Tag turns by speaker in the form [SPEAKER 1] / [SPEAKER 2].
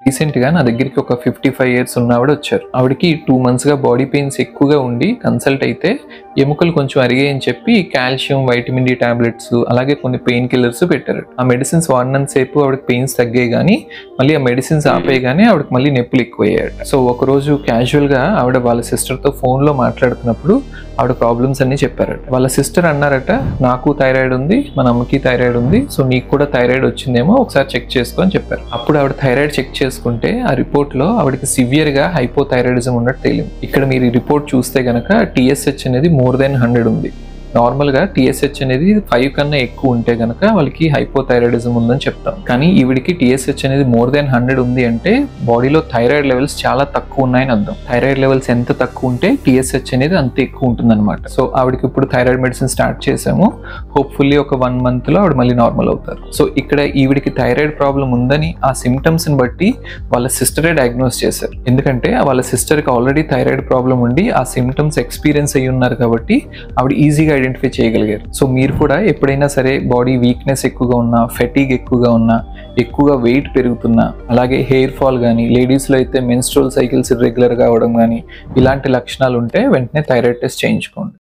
[SPEAKER 1] రీసెంట్గా నా దగ్గరికి ఒక 55 years ఉన్న ఆవిడ వచ్చారు. ఆవిడకి 2 monthsగా బాడీ పెయిన్స్ ఎక్కువగా ఉండి కన్సల్ట్ అయితే ఎముకలు కొంచెం అరిగాయని చెప్పి కాల్షియం, వైటమిన్ డి టాబ్లెట్స్ అలాగే కొన్ని పెయిన్ కిల్లర్స్ పెట్టారు. ఆ మెడిసిన్స్ వాడినంత సేపు ఆవిడకి పెయిన్స్ తగ్గాయి, కానీ మళ్ళీ ఆ మెడిసిన్స్ ఆపేయగానే ఆవిడకి మళ్ళీ నొప్పులు ఎక్కువయ్యాయట. సో ఒకరోజు క్యాజువల్గా ఆవిడ వాళ్ళ సిస్టర్తో ఫోన్లో మాట్లాడుతున్నప్పుడు ఆవిడ ప్రాబ్లమ్స్ అన్ని చెప్పారట. వాళ్ళ సిస్టర్ అన్నారట, నాకు థైరాయిడ్ ఉంది, మన అమ్మకి థైరాయిడ్ ఉంది, సో నీకు కూడా థైరాయిడ్ వచ్చిందేమో, ఒకసారి చెక్ చేసుకో అని చెప్పారు. అప్పుడు ఆవిడ థైరాయిడ్ చెక్ చేసుకుంటే ఆ రిపోర్ట్లో ఆవిడకి సివియర్గా హైపోథైరాయిడిజం ఉన్నట్టు తేలింది. ఇక్కడ మీరు ఈ రిపోర్ట్ చూస్తే గనక TSH అనేది more than 100 ఉంది. నార్మల్గా TSH అనేది 5 కన్నా ఎక్కువ ఉంటే కనుక వాళ్ళకి హైపోథైరాయిడిజం ఉందని చెప్తాం. కానీ ఈవిడికి TSH అనేది more than 100 ఉంది అంటే బాడీలో థైరాయిడ్ లెవెల్స్ చాలా తక్కువ ఉన్నాయని అర్థం. థైరాయిడ్ లెవెల్స్ ఎంత తక్కువ ఉంటే TSH అనేది అంత ఎక్కువ ఉంటుందన్నమాట. సో ఆవిడకి ఇప్పుడు థైరాయిడ్ మెడిసిన్ స్టార్ట్ చేసాము. హోప్ఫుల్లీ ఒక 1 monthలో ఆవిడ మళ్ళీ నార్మల్ అవుతారు. సో ఇక్కడ ఈవిడికి థైరాయిడ్ ప్రాబ్లం ఉందని ఆ సిమ్టమ్స్ని బట్టి వాళ్ళ సిస్టరే డయాగ్నోస్ చేశారు. ఎందుకంటే వాళ్ళ సిస్టర్కి ఆల్రెడీ థైరాయిడ్ ప్రాబ్లం ఉండి ఆ సిమ్టమ్స్ ఎక్స్పీరియన్స్ అయ్యి ఉన్నారు కాబట్టి ఆవిడ ఈజీగా ఐడెంటిఫై చేయగలిగారు. సో మీరు కూడా ఎప్పుడైనా సరే బాడీ వీక్నెస్ ఎక్కువగా ఉన్నా, ఫెటీగ్ ఎక్కువగా ఉన్నా, ఎక్కువగా వెయిట్ పెరుగుతున్నా, అలాగే హెయిర్ ఫాల్ కానీ, లేడీస్లో అయితే మెన్స్ట్రువల్ సైకిల్స్ ఇర్రెగ్యులర్గా అవడం కానీ, ఇలాంటి లక్షణాలు ఉంటే వెంటనే థైరాయిడ్ టెస్ట్ చేయించుకోండి.